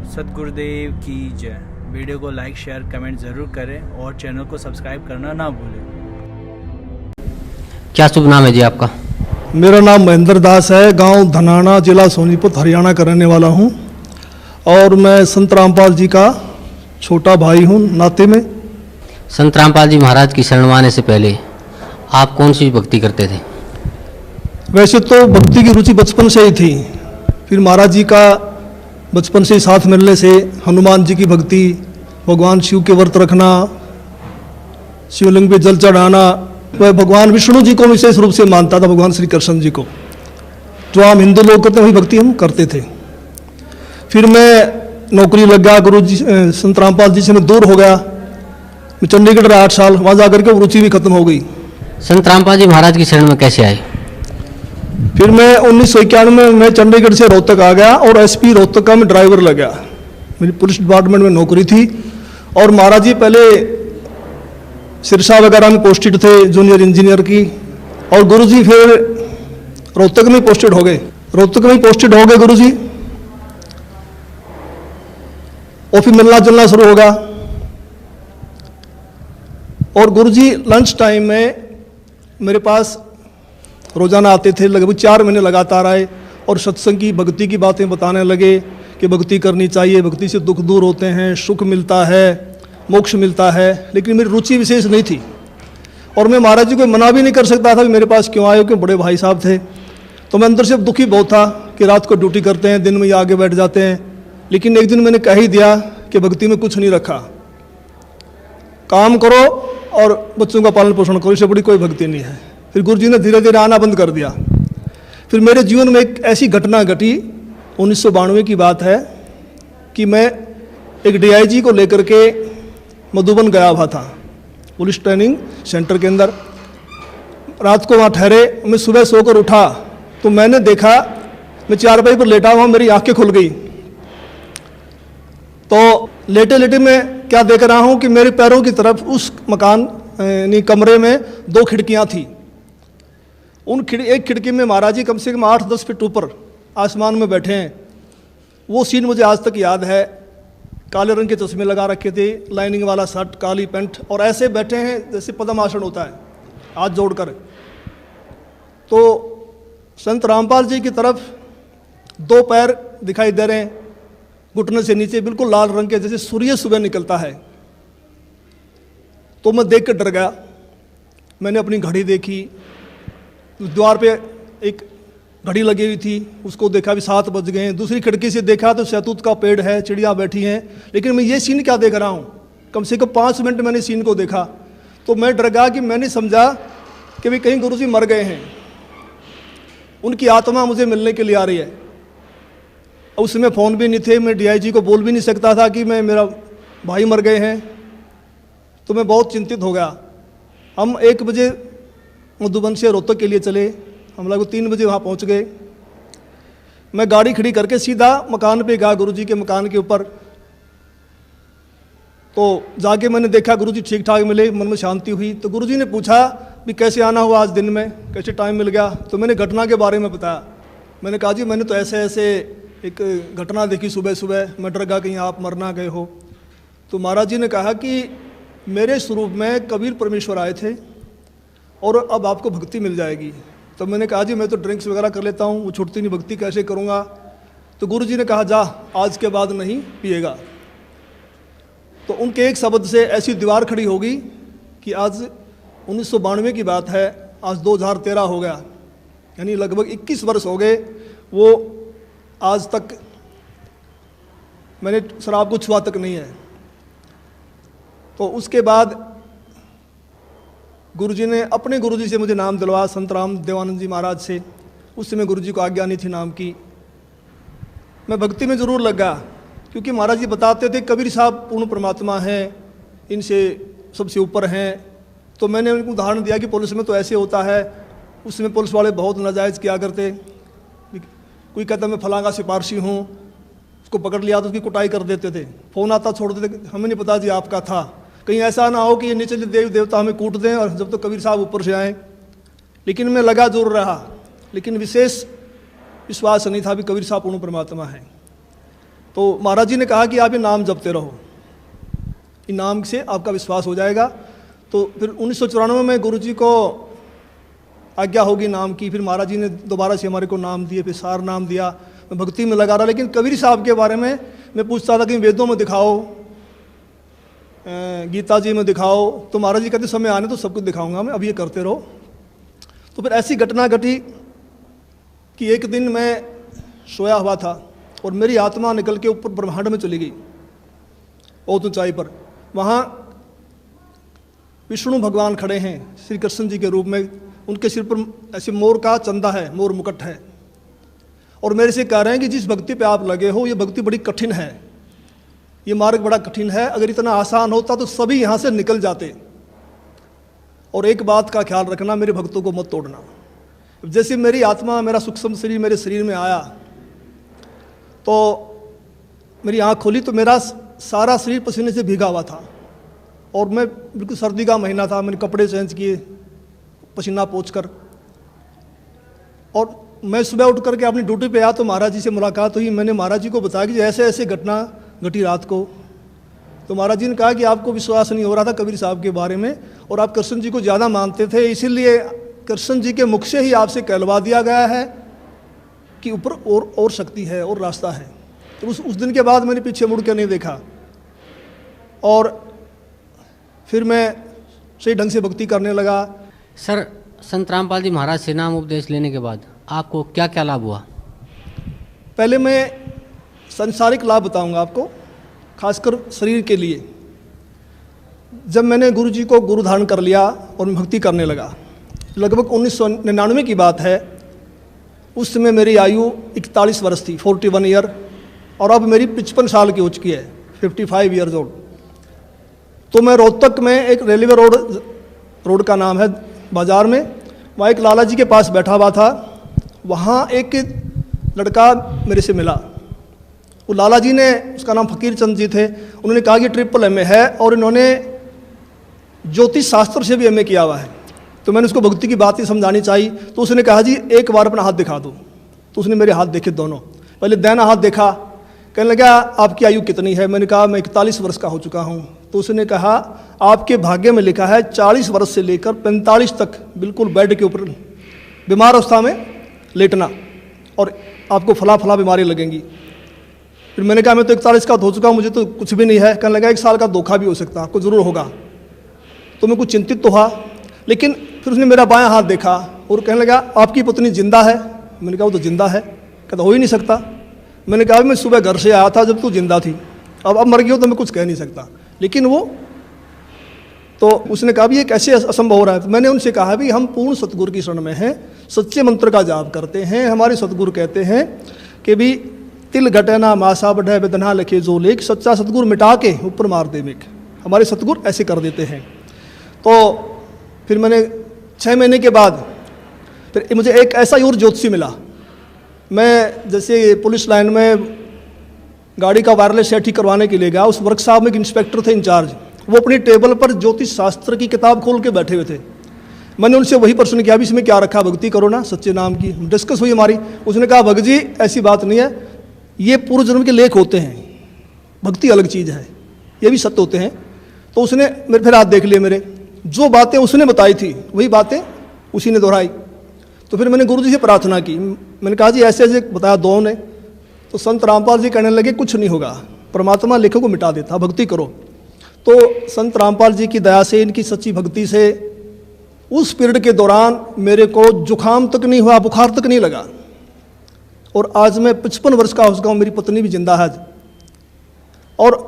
सतगुरुदेव की जय। वीडियो को लाइक शेयर कमेंट ज़रूर करें और चैनल को सब्सक्राइब करना ना भूलें। क्या शुभ नाम है जी आपका? मेरा नाम महेंद्र दास है। गांव धनाना, जिला सोनीपत, हरियाणा का रहने वाला हूं और मैं संत रामपाल जी का छोटा भाई हूं नाते में। संत रामपाल जी महाराज की शरण में आने से पहले आप कौन सी भक्ति करते थे? वैसे तो भक्ति की रुचि बचपन से ही थी, फिर महाराज जी का बचपन से ही साथ मिलने से हनुमान जी की भक्ति, भगवान शिव के व्रत रखना, शिवलिंग पे जल चढ़ाना, वह भगवान विष्णु जी को विशेष रूप से मानता था, भगवान श्री कृष्ण जी को। जो आम हिंदू लोग करते हैं वही भक्ति हम करते थे। फिर मैं नौकरी लग गया, गुरु जी संत रामपाल जी से मैं दूर हो गया। मैं चंडीगढ़ रहा 8 साल, वहाँ जाकर के रुचि भी खत्म हो गई। संत रामपाल जी महाराज की शरण में कैसे आए? फिर मैं 1991 में चंडीगढ़ से रोहतक आ गया और एसपी रोहतक का मैं ड्राइवर लग गया। मेरी पुलिस डिपार्टमेंट में नौकरी थी और महाराज जी पहले सिरसा वगैरह में पोस्टेड थे जूनियर इंजीनियर की, और गुरुजी फिर रोहतक में पोस्टेड हो गए। गुरुजी और फिर मिलना जुलना शुरू हो गया। और गुरुजी लंच टाइम में मेरे पास रोजाना आते थे, लगभग 4 महीने लगातार आए और सत्संग की, भक्ति की बातें बताने लगे कि भक्ति करनी चाहिए, भक्ति से दुख दूर होते हैं, सुख मिलता है, मोक्ष मिलता है। लेकिन मेरी रुचि विशेष नहीं थी और मैं महाराज जी को मना भी नहीं कर सकता था कि मेरे पास क्यों आए, क्योंकि बड़े भाई साहब थे। तो मैं अंदर से दुखी बहुत था कि रात को ड्यूटी करते हैं, दिन में ये आगे बैठ जाते हैं। लेकिन एक दिन मैंने कह ही दिया कि भक्ति में कुछ नहीं रखा, काम करो और बच्चों का पालन पोषण करो, इससे बड़ी कोई भक्ति नहीं है। फिर गुरु जी ने धीरे धीरे आना बंद कर दिया। फिर मेरे जीवन में एक ऐसी घटना घटी, 1992 की बात है कि मैं एक डीआईजी को लेकर के मधुबन गया हुआ था, पुलिस ट्रेनिंग सेंटर के अंदर। रात को वहाँ ठहरे, मैं सुबह सोकर उठा तो मैंने देखा, मैं चारपाई पर लेटा हुआ, मेरी आंखें खुल गई। तो लेटे लेटे मैं क्या देख रहा हूँ कि मेरे पैरों की तरफ उस मकान यानी कमरे में 2 खिड़कियाँ थी। एक खिड़की में महाराज जी कम से कम 8-10 फीट ऊपर आसमान में बैठे हैं। वो सीन मुझे आज तक याद है। काले रंग के चश्मे लगा रखे थे, लाइनिंग वाला शर्ट, काली पैंट, और ऐसे बैठे हैं जैसे पद्मासन होता है, हाथ जोड़कर। तो संत रामपाल जी की तरफ 2 पैर दिखाई दे रहे हैं, घुटने से नीचे बिल्कुल लाल रंग के, जैसे सूर्य सुबह निकलता है। तो मैं देख कर डर गया। मैंने अपनी घड़ी देखी, द्वार पे एक घड़ी लगी हुई थी, उसको देखा भी 7 बज गए हैं। दूसरी खिड़की से देखा तो शहतूत का पेड़ है, चिड़िया बैठी हैं। लेकिन मैं ये सीन क्या देख रहा हूँ, कम से कम 5 मिनट मैंने सीन को देखा। तो मैं डर गया कि मैंने समझा कि भाई कहीं गुरुजी मर गए हैं, उनकी आत्मा मुझे मिलने के लिए आ रही है। उस समय फ़ोन भी नहीं थे, मैं डीआईजी को बोल भी नहीं सकता था कि मेरा भाई मर गए हैं। तो मैं बहुत चिंतित हो गया। हम 1 बजे मधुबन से रोहतक के लिए चले, हम लगभग 3 बजे वहाँ पहुँच गए। मैं गाड़ी खड़ी करके सीधा मकान पे गया, गुरुजी के मकान के ऊपर। तो जाके मैंने देखा गुरुजी ठीक ठाक मिले, मन में शांति हुई। तो गुरुजी ने पूछा भी कैसे आना हुआ आज दिन में, कैसे टाइम मिल गया। तो मैंने घटना के बारे में बताया। मैंने कहा जी मैंने तो ऐसे ऐसे एक घटना देखी सुबह सुबह, मैं डर गया कहीं आप मर ना गए हो। तो महाराज जी ने कहा कि मेरे स्वरूप में कबीर परमेश्वर आए थे और अब आपको भक्ति मिल जाएगी। तो मैंने कहा जी मैं तो ड्रिंक्स वगैरह कर लेता हूँ, वो छूटती नहीं, भक्ति कैसे करूँगा। तो गुरुजी ने कहा जा आज के बाद नहीं पिएगा। तो उनके एक शब्द से ऐसी दीवार खड़ी हो गई कि आज 1992 की बात है, आज 2013 हो गया, यानी लगभग 21 वर्ष हो गए। वो आज तक मैंने शराब को छुआ तक नहीं है। तो उसके बाद गुरुजी ने अपने गुरुजी से मुझे नाम दिलवाया, संत राम देवानंद जी महाराज से। उस समय गुरुजी को आज्ञा नहीं थी नाम की। मैं भक्ति में ज़रूर लग गया क्योंकि महाराज जी बताते थे कबीर साहब पूर्ण परमात्मा हैं, इनसे सबसे ऊपर हैं। तो मैंने उनको उदाहरण दिया कि पुलिस में तो ऐसे होता है। उस समय पुलिस वाले बहुत नाजायज़ किया करते। कोई कहता मैं फलां का सिपारसी हूँ, उसको पकड़ लिया तो उसकी कुटाई कर देते थे, फ़ोन आता छोड़ देते, हमें नहीं पता जी आपका था। कहीं ऐसा ना हो कि ये नीचे देव देवता हमें कूट दें और जब तो कबीर साहब ऊपर से आएँ। लेकिन मैं लगा जरूर रहा, लेकिन विशेष विश्वास नहीं था भी कबीर साहब पूर्ण परमात्मा है। तो महाराज जी ने कहा कि आप ये नाम जपते रहो, इन नाम से आपका विश्वास हो जाएगा। तो फिर 1994 में गुरु जी को आज्ञा होगी नाम की। फिर महाराज जी ने दोबारा से हमारे को नाम दिए, फिर सार नाम दिया। मैं भक्ति में लगा रहा, लेकिन कबीर साहब के बारे में मैं पूछता था कि वेदों में दिखाओ, गीता जी में दिखाओ। तो महाराज जी कहते समय आने तो सब कुछ दिखाऊंगा मैं, अब ये करते रहो। तो फिर ऐसी घटना घटी कि एक दिन मैं सोया हुआ था और मेरी आत्मा निकल के ऊपर ब्रह्मांड में चली गई, बहुत ऊंचाई पर। वहाँ विष्णु भगवान खड़े हैं श्री कृष्ण जी के रूप में, उनके सिर पर ऐसे मोर का चंदा है, मोर मुकुट है, और मेरे से कह रहे हैं कि जिस भक्ति पे आप लगे हो ये भक्ति बड़ी कठिन है, ये मार्ग बड़ा कठिन है, अगर इतना आसान होता तो सभी यहाँ से निकल जाते। और एक बात का ख्याल रखना, मेरे भक्तों को मत तोड़ना। जैसे मेरी आत्मा, मेरा सूक्ष्म शरीर मेरे शरीर में आया तो मेरी आँख खोली तो मेरा सारा शरीर पसीने से भीगा हुआ था, और मैं बिल्कुल सर्दी का महीना था, मैंने कपड़े चेंज किए पसीना पोंछ कर, और मैं सुबह उठ करके अपनी ड्यूटी पे आया तो महाराज जी से मुलाकात हुई। मैंने महाराज जी को बताया कि ऐसे ऐसे घटना घटी रात को। तो महाराज जी ने कहा कि आपको विश्वास नहीं हो रहा था कबीर साहब के बारे में, और आप कृष्ण जी को ज़्यादा मानते थे, इसीलिए कृष्ण जी के मुख से ही आपसे कहलवा दिया गया है कि ऊपर और शक्ति है और रास्ता है। तो उस दिन के बाद मैंने पीछे मुड़ के नहीं देखा, और फिर मैं सही ढंग से भक्ति करने लगा। सर, संत रामपाल जी महाराज से नाम उपदेश लेने के बाद आपको क्या क्या लाभ हुआ? पहले मैं संसारिक लाभ बताऊंगा आपको, खासकर शरीर के लिए। जब मैंने गुरु जी को गुरु धारण कर लिया और मैं भक्ति करने लगा, लगभग 1999 की बात है, उस समय मेरी आयु 41 वर्ष थी, 41 ईयर, और अब मेरी 55 साल की हो चुकी है, 55 ईयर्स ओल्ड। तो मैं रोहतक में एक रेलवे रोड का नाम है बाज़ार में, वहाँ एक लाला जी के पास बैठा हुआ था। वहाँ एक लड़का मेरे से मिला। वो लाला जी ने, उसका नाम फकीर चंद जी थे, उन्होंने कहा कि ट्रिपल MA है और इन्होंने ज्योतिष शास्त्र से भी MA किया हुआ है। तो मैंने उसको भक्ति की बात ही समझानी चाहिए, तो उसने कहा जी एक बार अपना हाथ दिखा दो। तो उसने मेरे हाथ देखे दोनों, पहले दाहिना हाथ देखा, कहने लगा आपकी आयु कितनी है? मैंने कहा मैं 41 वर्ष का हो चुका हूँ। तो उसने कहा आपके भाग्य में लिखा है 40 वर्ष से लेकर 45 तक बिल्कुल बेड के ऊपर बीमार अवस्था में लेटना, और आपको फला बीमारी लगेंगी। फिर मैंने कहा मैं तो 41 का हो चुका हूँ, मुझे तो कुछ भी नहीं है। कहने लगा 1 साल का धोखा भी हो सकता है, आपको ज़रूर होगा। तो मैं कुछ चिंतित तो हुआ, लेकिन फिर उसने मेरा बायां हाथ देखा और कहने लगा आपकी पत्नी जिंदा है? मैंने कहा वो तो जिंदा है। कहता हो ही नहीं सकता। मैंने कहा मैं सुबह घर से आया था जब तू जिंदा थी, अब मर गई हो तो मैं कुछ कह नहीं सकता। लेकिन वो तो उसने कहा भी ये कैसे असंभव हो रहा है? तो मैंने उनसे कहा भी हम पूर्ण सतगुरु की शरण में हैं, सच्चे मंत्र का जाप करते हैं। हमारे सतगुरु कहते हैं कि भी तिल घटे ना मासा बढ़े वेदना लिखे जो लेख, सच्चा सतगुरु मिटा के ऊपर मार दे मेघ। हमारे सतगुरु ऐसे कर देते हैं। तो फिर मैंने 6 महीने के बाद फिर मुझे एक ऐसा ही और ज्योतिषी मिला। मैं जैसे पुलिस लाइन में गाड़ी का वायरलेस सेट ही करवाने के लिए गया, उस वर्कशॉप में एक इंस्पेक्टर थे इंचार्ज, वो अपनी टेबल पर ज्योतिष शास्त्र की किताब खोल के बैठे हुए थे। मैंने उनसे वही प्रश्न किया भी इसमें क्या रखा, भक्ति करो ना सच्चे नाम की। डिस्कस हुई हमारी। उसने कहा भगत जी ऐसी बात नहीं है, ये पूर्व जन्म के लेख होते हैं, भक्ति अलग चीज़ है, ये भी सत्य होते हैं। तो उसने मेरे फिर हाथ देख लिए, मेरे जो बातें उसने बताई थी वही बातें उसी ने दोहराई। तो फिर मैंने गुरु जी से प्रार्थना की, मैंने कहा जी ऐसे ऐसे बताया दो ने। तो संत रामपाल जी कहने लगे कुछ नहीं होगा, परमात्मा लेखों को मिटा देता, भक्ति करो। तो संत रामपाल जी की दया से, इनकी सच्ची भक्ति से उस पीरियड के दौरान मेरे को जुकाम तक नहीं हुआ, बुखार तक नहीं लगा। और आज मैं 55 वर्ष का हो चुका हूँ, मेरी पत्नी भी जिंदा है। और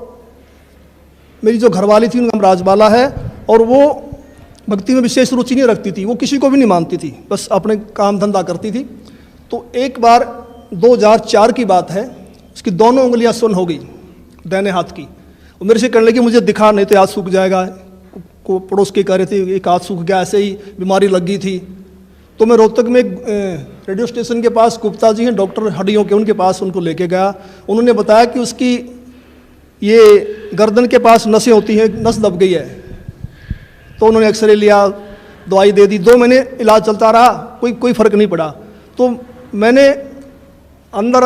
मेरी जो घरवाली थी उनका नाम राजबाला है, और वो भक्ति में विशेष रुचि नहीं रखती थी, वो किसी को भी नहीं मानती थी, बस अपने काम धंधा करती थी। तो एक बार 2004 की बात है, उसकी दोनों उंगलियां सुन्न हो गई दाहिने हाथ की। और मेरे से कहने लगी मुझे दिखा नहीं तो हाथ सूख जाएगा। को पड़ोस के कह रहे थे एक हाथ सूख गया, ऐसे ही बीमारी लग गई थी। तो मैं रोहतक में रेडियो स्टेशन के पास गुप्ता जी हैं डॉक्टर हड्डियों के, उनके पास उनको लेके गया। उन्होंने बताया कि उसकी ये गर्दन के पास नसें होती हैं, नस दब गई है। तो उन्होंने एक्सरे लिया, दवाई दे दी, 2 महीने इलाज चलता रहा, कोई फ़र्क नहीं पड़ा। तो मैंने अंदर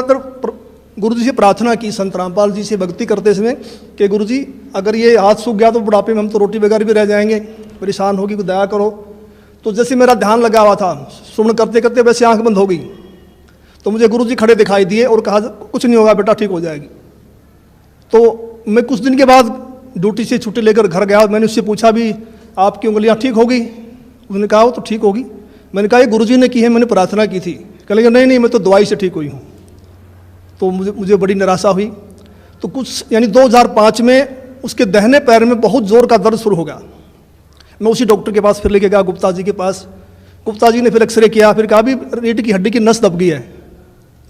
गुरु जी से प्रार्थना की, संत रामपाल जी से भक्ति करते समय कि गुरु जी अगर ये हाथ सूख गया तो बुढ़ापे में हम तो रोटी बगैर भी रह जाएंगे, परेशान होगी, कोई दया करो। तो जैसे मेरा ध्यान लगा हुआ था, श्रवण करते करते वैसे आंख बंद हो गई, तो मुझे गुरु जी खड़े दिखाई दिए और कहा कुछ नहीं होगा बेटा, ठीक हो जाएगी। तो मैं कुछ दिन के बाद ड्यूटी से छुट्टी लेकर घर गया। मैंने उससे पूछा भी आपकी उंगलियां ठीक होगी? उसने कहा वो तो ठीक होगी। मैंने कहा ये गुरुजी ने की है, मैंने प्रार्थना की थी। कह लगे नहीं मैं तो दवाई से ठीक हुई हूँ। तो मुझे बड़ी निराशा हुई। तो कुछ यानी 2005 में उसके दाहिने पैर में बहुत जोर का दर्द शुरू हो गया। मैं उसी डॉक्टर के पास फिर लेके गया, गुप्ता जी के पास। गुप्ता जी ने फिर एक्सरे किया, फिर कहा भी रीढ़ की हड्डी की नस दब गई है,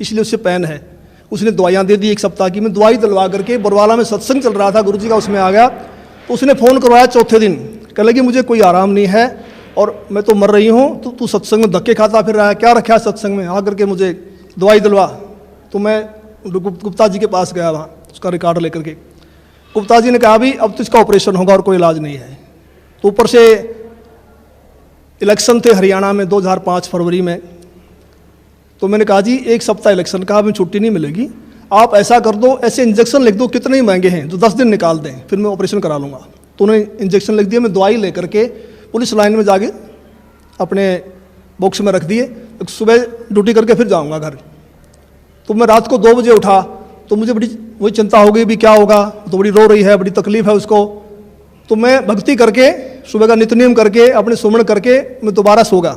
इसलिए उससे पेन है। उसने दवाइयाँ दे दी 1 सप्ताह की। मैं दवाई दिलवा करके बरवाला में सत्संग चल रहा था गुरुजी का, उसमें आ गया। तो उसने फ़ोन करवाया चौथे दिन, कह लगी मुझे कोई आराम नहीं है और मैं तो मर रही हूँ, तो तू सत्संग में धक्के खाता फिर रहा है, क्या रखा है सत्संग में, आ करके मुझे दवाई दिलवा। तो मैं गुप्ता जी के पास गया, वहाँ उसका रिकॉर्ड लेकर के। गुप्ता जी ने कहा भी अब तो इसका ऑपरेशन होगा और कोई इलाज नहीं है। तो ऊपर से इलेक्शन थे हरियाणा में 2005 फरवरी में। तो मैंने कहा जी 1 सप्ताह इलेक्शन का, हमें छुट्टी नहीं मिलेगी, आप ऐसा कर दो, ऐसे इंजेक्शन लिख दो, कितने ही महंगे हैं, जो 10 दिन निकाल दें, फिर मैं ऑपरेशन करा लूँगा। तो उन्होंने इंजेक्शन लिख दिया। मैं दवाई लेकर के पुलिस लाइन में जाके अपने बॉक्स में रख दिए। सुबह ड्यूटी करके फिर जाऊँगा घर। तो मैं रात को 2 बजे उठा, तो मुझे बड़ी वही चिंता हो गई भी क्या होगा। तो बड़ी रो रही है, बड़ी तकलीफ है उसको। तो मैं भक्ति करके सुबह का नित्य नियम करके अपने सुमन करके मैं दोबारा सो गया।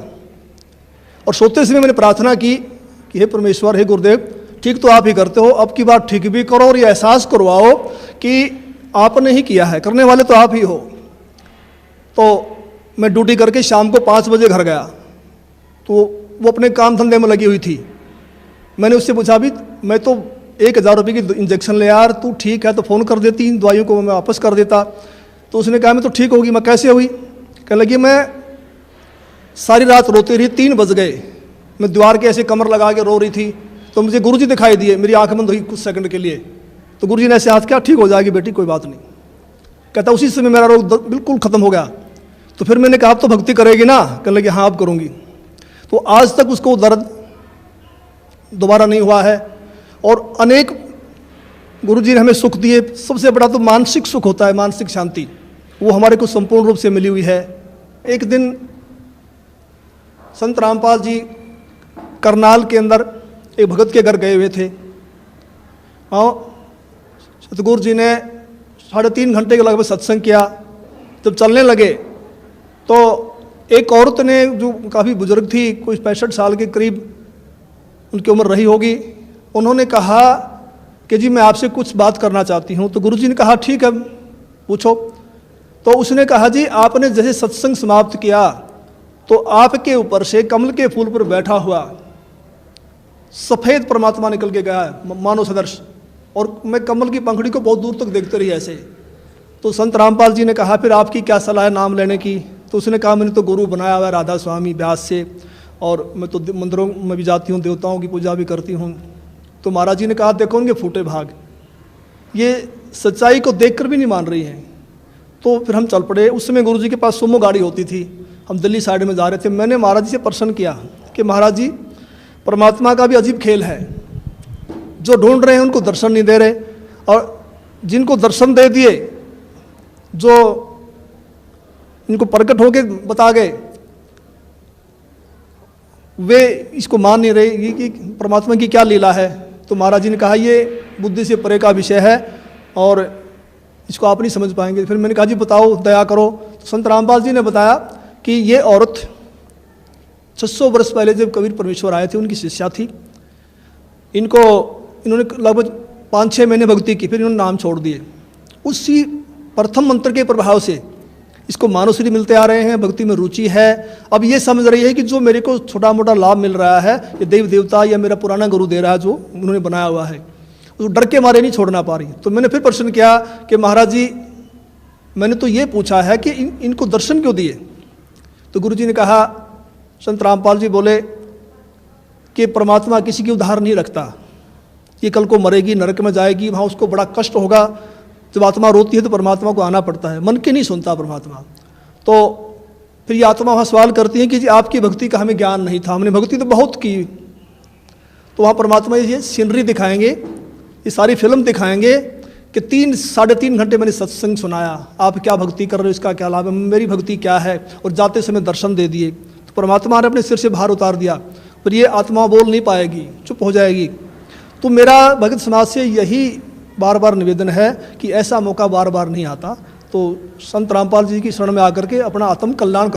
और सोते समय मैंने प्रार्थना की कि हे परमेश्वर, हे गुरुदेव, ठीक तो आप ही करते हो, अब की बार ठीक भी करो और ये एहसास करवाओ कि आपने ही किया है, करने वाले तो आप ही हो। तो मैं ड्यूटी करके शाम को 5 बजे घर गया। तो वो अपने काम धंधे में लगी हुई थी। मैंने उससे पूछा भी मैं तो 1000 रुपये की इंजेक्शन ले यार, तू ठीक है तो फ़ोन कर देती, इन दवाइयों को मैं वापस कर देता। तो उसने कहा मैं तो ठीक होगी। मैं कैसे हुई? कह लगी मैं सारी रात रोती रही, 3 बज गए, मैं दीवार के ऐसे कमर लगा के रो रही थी। तो मुझे गुरुजी दिखाई दिए, मेरी आंख बंद हुई कुछ सेकंड के लिए। तो गुरुजी ने ऐसे हाथ किया, ठीक हो जाएगी बेटी, कोई बात नहीं। कहता उसी समय मेरा रोग बिल्कुल ख़त्म हो गया। तो फिर मैंने कहा आप तो भक्ति करेगी ना? कहने लगे हाँ अब करूँगी। तो आज तक उसको दर्द दोबारा नहीं हुआ है। और अनेक गुरुजी ने हमें सुख दिए। सबसे बड़ा तो मानसिक सुख होता है, मानसिक शांति, वो हमारे को संपूर्ण रूप से मिली हुई है। एक दिन संत रामपाल जी करनाल के अंदर एक भगत के घर गए हुए थे। हाँ, सतगुरु जी ने 3.5 घंटे के लगभग सत्संग किया। जब चलने लगे तो एक औरत ने, जो काफ़ी बुजुर्ग थी, कोई 65 साल के करीब उनकी उम्र रही होगी, उन्होंने कहा कि जी मैं आपसे कुछ बात करना चाहती हूँ। तो गुरुजी ने कहा ठीक है पूछो। तो उसने कहा जी आपने जैसे सत्संग समाप्त किया तो आपके ऊपर से कमल के फूल पर बैठा हुआ सफ़ेद परमात्मा निकल के गया है, मानव सदर्श, और मैं कमल की पंखड़ी को बहुत दूर तक देखते रही ऐसे। तो संत रामपाल जी ने कहा फिर आपकी क्या सलाह है नाम लेने की? तो उसने कहा मैंने तो गुरु बनाया हुआ है राधा स्वामी व्यास से, और मैं तो मंदिरों में भी जाती हूँ, देवताओं की पूजा भी करती हूँ। तो महाराज जी ने कहा देखो उनके फूटे भाग, ये सच्चाई को देखकर भी नहीं मान रही हैं। तो फिर हम चल पड़े। उस समय गुरु जी के पास सुमो गाड़ी होती थी, हम दिल्ली साइड में जा रहे थे। मैंने महाराज जी से प्रश्न किया कि महाराज जी परमात्मा का भी अजीब खेल है, जो ढूंढ रहे हैं उनको दर्शन नहीं दे रहे, और जिनको दर्शन दे दिए, जो इनको प्रकट होके बता गए, वे इसको मान नहीं रहे। ये कि परमात्मा की क्या लीला है। तो महाराज जी ने कहा ये बुद्धि से परे का विषय है और इसको आप नहीं समझ पाएंगे। फिर मैंने कहा जी बताओ, दया करो। तो संत रामपाल जी ने बताया कि ये औरत 600 वर्ष पहले जब कबीर परमेश्वर आए थे, उनकी शिष्या थी। इन्होंने लगभग 5-6 महीने भक्ति की, फिर इन्होंने नाम छोड़ दिए। उसी प्रथम मंत्र के प्रभाव से इसको मानुश्री मिलते आ रहे हैं, भक्ति में रुचि है। अब ये समझ रही है कि जो मेरे को छोटा मोटा लाभ मिल रहा है ये देव देवता या मेरा पुराना गुरु दे रहा है, जो उन्होंने बनाया हुआ है, उसको डर के मारे नहीं छोड़ना पा रही। तो मैंने फिर प्रश्न किया कि महाराज जी मैंने तो ये पूछा है कि इनको दर्शन क्यों दिए? तो गुरु जी ने कहा, संत रामपाल जी बोले कि परमात्मा किसी की उधार नहीं रखता। ये कल को मरेगी, नरक में जाएगी, वहाँ उसको बड़ा कष्ट होगा। जब आत्मा रोती है तो परमात्मा को आना पड़ता है, मन की नहीं सुनता परमात्मा। तो फिर ये आत्मा वहाँ सवाल करती है कि जी आपकी भक्ति का हमें ज्ञान नहीं था, हमने भक्ति तो बहुत की। तो वहाँ परमात्मा ये सीनरी दिखाएंगे ये सारी फिल्म दिखाएंगे कि 3-3.5 घंटे मैंने सत्संग सुनाया, आप क्या भक्ति कर रहे हो, इसका क्या लाभ है, मेरी भक्ति क्या है, और जाते समय दर्शन दे दिए। तो परमात्मा ने अपने सिर से भार उतार दिया, पर ये आत्मा बोल नहीं पाएगी, चुप हो जाएगी। तो मेरा भगत समाज से यही बार बार निवेदन है कि ऐसा मौका बार बार नहीं आता, तो संत रामपाल जी की शरण में आकर के अपना आत्म कल्याण